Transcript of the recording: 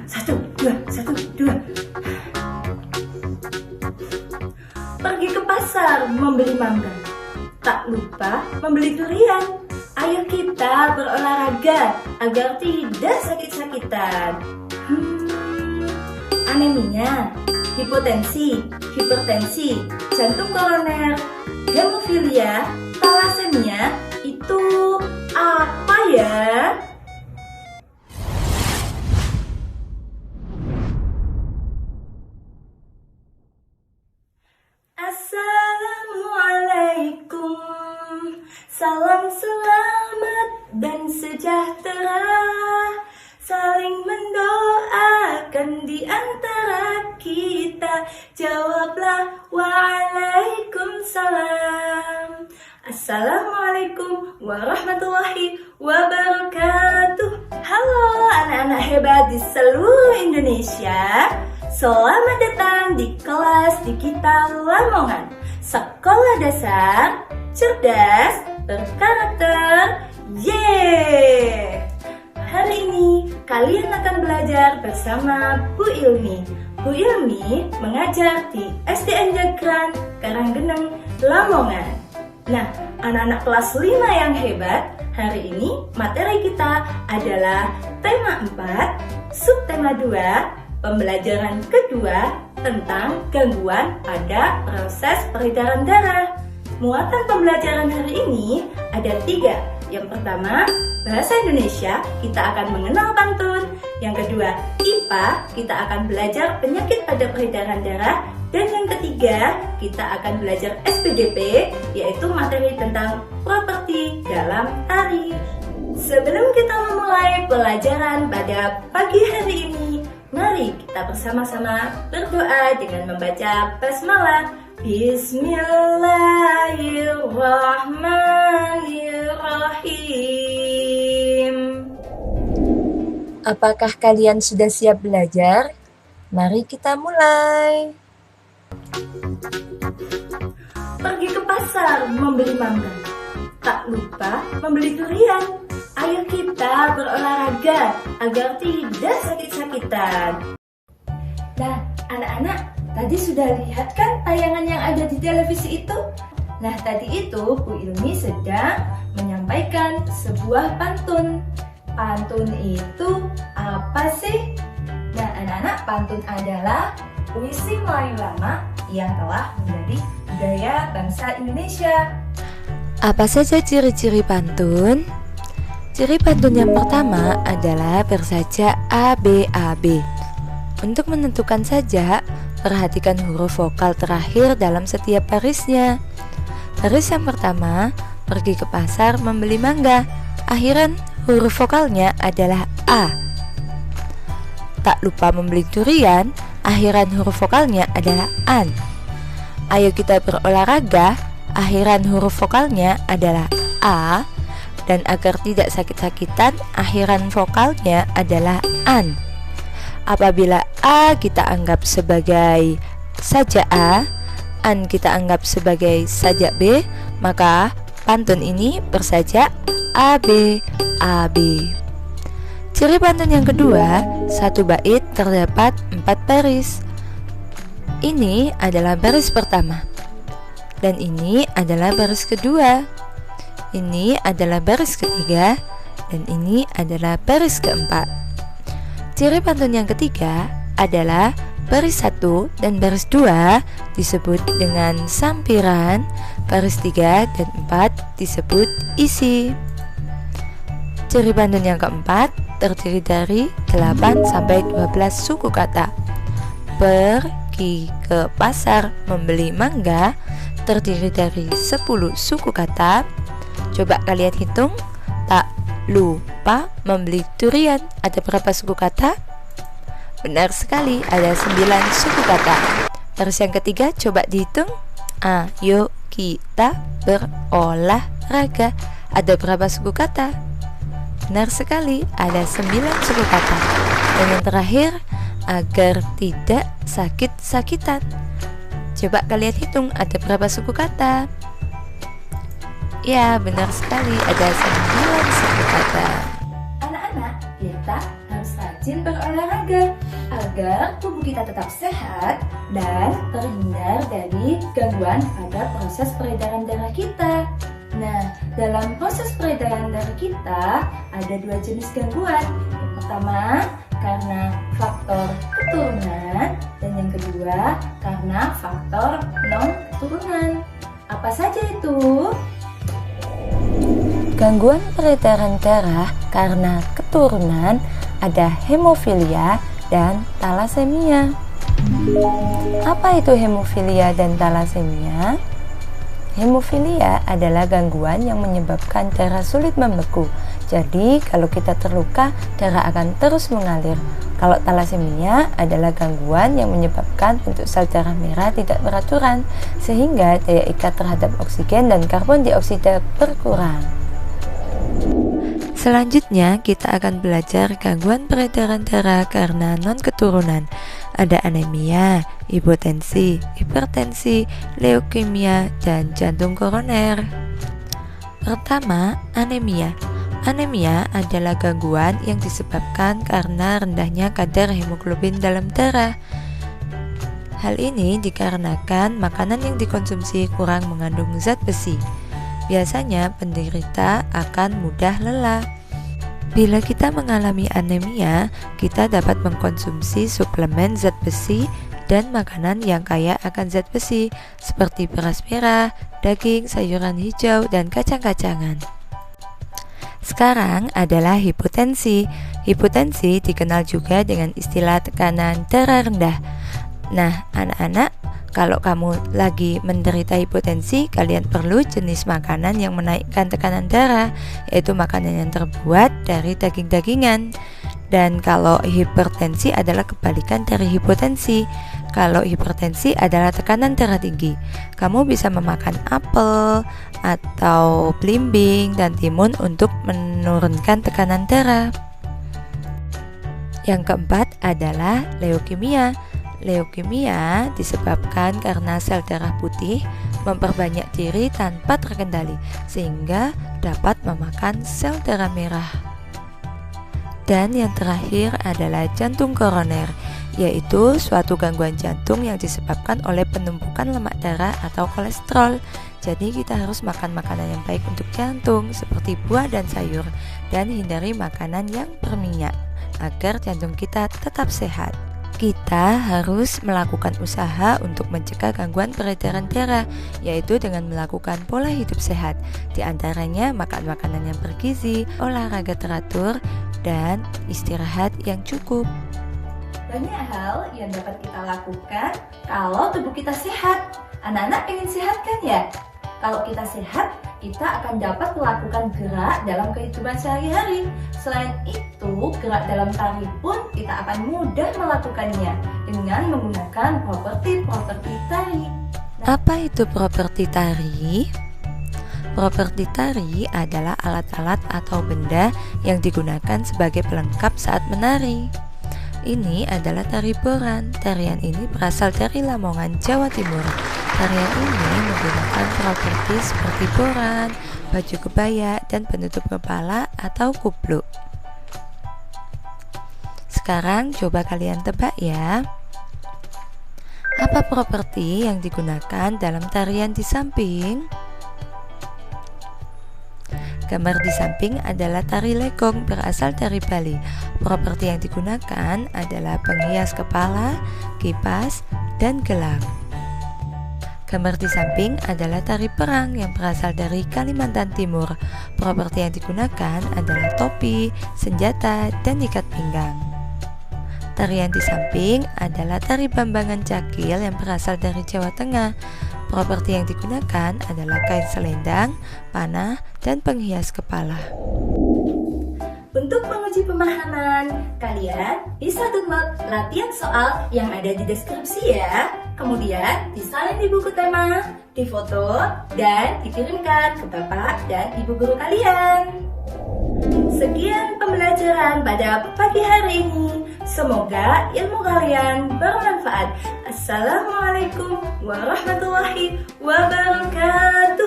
Satu, dua, satu, dua. Pergi ke pasar membeli mangga, tak lupa membeli durian. Ayo kita berolahraga agar tidak sakit-sakitan. Anemia, hipotensi, hipertensi, jantung koroner, hemofilia, thalassemia, itu apa ya? Assalamualaikum, salam selamat dan sejahtera, saling mendoakan di antara kita. Jawablah waalaikumsalam. Assalamualaikum warahmatullahi wabarakatuh. Halo anak-anak hebat di seluruh Indonesia. Selamat datang di kelas Dikita Lamongan, sekolah dasar cerdas berkarakter. Yeay! Hari ini kalian akan belajar bersama Bu Ilmi. Bu Ilmi mengajar di SDN Jagran, Karanggeneng, Lamongan. Nah, anak-anak kelas 5 yang hebat, hari ini materi kita adalah tema 4, subtema 2, pembelajaran kedua tentang gangguan pada proses peredaran darah. Muatan pembelajaran hari ini ada 3. Yang pertama, bahasa Indonesia, kita akan mengenal pantun. Yang kedua, IPA, kita akan belajar penyakit pada peredaran darah. Dan yang ketiga, kita akan belajar SPDP, yaitu materi tentang properti dalam tari. Sebelum kita memulai pelajaran pada pagi hari ini, mari kita bersama-sama berdoa dengan membaca basmalah. Bismillahirrahmanirrahim. Apakah kalian sudah siap belajar? Mari kita mulai. Pergi ke pasar membeli mangga, tak lupa membeli durian. Ayo kita berolahraga agar tidak sakit-sakitan. Nah, anak-anak, tadi sudah lihat kan tayangan yang ada di televisi itu? Nah, tadi itu Bu Ilmi sedang menyampaikan sebuah pantun. Pantun itu apa sih? Nah, anak-anak, pantun adalah puisi Melayu lama yang telah menjadi budaya bangsa Indonesia. Apa saja ciri-ciri pantun? Ciri pantun yang pertama adalah bersaja ABAB. Untuk menentukan saja, perhatikan huruf vokal terakhir dalam setiap barisnya. Baris yang pertama, pergi ke pasar membeli mangga. Akhiran huruf vokalnya adalah A. Tak lupa membeli durian. Akhiran huruf vokalnya adalah AN. Ayo kita berolahraga. Akhiran huruf vokalnya adalah A. Dan agar tidak sakit-sakitan, akhiran vokalnya adalah AN. Apabila A kita anggap sebagai sajak A, AN kita anggap sebagai sajak B, maka pantun ini bersajak AB, AB. Ciri pantun yang kedua, satu bait terdapat 4 baris. Ini adalah baris pertama, dan ini adalah baris kedua. Ini adalah baris ketiga, dan ini adalah baris keempat. Ciri pantun yang ketiga adalah baris 1 dan baris 2 disebut dengan sampiran, baris 3 dan 4 disebut isi. Ciri pantun yang keempat terdiri dari 8 sampai 12 suku kata. Pergi ke pasar membeli mangga terdiri dari 10 suku kata. Coba kalian hitung. Tak lupa membeli durian, ada berapa suku kata? Benar sekali, ada 9 suku kata. Baris yang ketiga coba dihitung. Ayo kita berolahraga, ada berapa suku kata? Benar sekali, ada 9 suku kata. Dan yang terakhir, agar tidak sakit-sakitan. Coba kalian hitung, ada berapa suku kata? Ya, benar sekali, ada 9 suku kata. Anak-anak, kita harus rajin rajin berolahraga agar tubuh kita tetap sehat dan terhindar dari gangguan pada proses peredaran darah kita. Nah, dalam proses peredaran darah kita ada 2 jenis gangguan. Yang pertama karena faktor keturunan dan yang kedua karena faktor non-keturunan. Apa saja itu? Gangguan peredaran darah karena keturunan ada hemofilia dan talasemia. Apa itu hemofilia dan talasemia? Hemofilia adalah gangguan yang menyebabkan darah sulit membeku. Jadi, kalau kita terluka, darah akan terus mengalir. Kalau talasemia adalah gangguan yang menyebabkan bentuk sel darah merah tidak beraturan, sehingga daya ikat terhadap oksigen dan karbon dioksida berkurang. Selanjutnya, kita akan belajar gangguan peredaran darah karena non-keturunan. Ada anemia, hipotensi, hipertensi, leukemia, dan jantung koroner. Pertama, anemia. Anemia adalah gangguan yang disebabkan karena rendahnya kadar hemoglobin dalam darah. Hal ini dikarenakan makanan yang dikonsumsi kurang mengandung zat besi. Biasanya penderita akan mudah lelah. Bila kita mengalami anemia, kita dapat mengkonsumsi suplemen zat besi dan makanan yang kaya akan zat besi seperti beras merah, daging, sayuran hijau, dan kacang-kacangan. Sekarang adalah hipotensi. Hipotensi dikenal juga dengan istilah tekanan darah rendah. Nah, anak-anak, kalau kamu lagi menderita hipotensi, kalian perlu jenis makanan yang menaikkan tekanan darah, yaitu makanan yang terbuat dari daging-dagingan. Dan kalau hipertensi adalah kebalikan dari hipotensi. Kalau hipertensi adalah tekanan darah tinggi. Kamu bisa memakan apel atau belimbing dan timun untuk menurunkan tekanan darah. Yang keempat adalah leukemia. Leukemia disebabkan karena sel darah putih memperbanyak diri tanpa terkendali sehingga dapat memakan sel darah merah. Dan yang terakhir adalah jantung koroner, yaitu suatu gangguan jantung yang disebabkan oleh penumpukan lemak darah atau kolesterol. Jadi kita harus makan makanan yang baik untuk jantung seperti buah dan sayur dan hindari makanan yang berminyak agar jantung kita tetap sehat. Kita harus melakukan usaha untuk mencegah gangguan peredaran darah, yaitu dengan melakukan pola hidup sehat. Di antaranya makan makanan yang bergizi, olahraga teratur, dan istirahat yang cukup. Banyak hal yang dapat kita lakukan kalau tubuh kita sehat. Anak-anak ingin sehat kan ya? Kalau kita sehat, kita akan dapat melakukan gerak dalam kehidupan sehari-hari. Selain itu, gerak dalam tari pun kita akan mudah melakukannya dengan menggunakan properti tari. Apa itu properti tari? Properti tari adalah alat-alat atau benda yang digunakan sebagai pelengkap saat menari. Ini adalah tari boran. Tarian ini berasal dari Lamongan, Jawa Timur. Tarian ini menggunakan properti seperti boran, baju kebaya, dan penutup kepala atau kupluk. Sekarang coba kalian tebak ya. Apa properti yang digunakan dalam tarian di samping? Gambar di samping adalah tari legong berasal dari Bali. Properti yang digunakan adalah penghias kepala, kipas, dan gelang. Gambar di samping adalah tari perang yang berasal dari Kalimantan Timur. Properti yang digunakan adalah topi, senjata, dan ikat pinggang. Tarian di samping adalah tari Bambangan Cakil yang berasal dari Jawa Tengah. Properti yang digunakan adalah kain selendang, panah, dan penghias kepala. Untuk menguji pemahaman, kalian bisa download latihan soal yang ada di deskripsi ya. Kemudian disalin di buku tema, difoto, dan dikirimkan ke bapak dan ibu guru kalian. Sekian pembelajaran pada pagi hari ini. Semoga ilmu kalian bermanfaat. Assalamualaikum warahmatullahi wabarakatuh.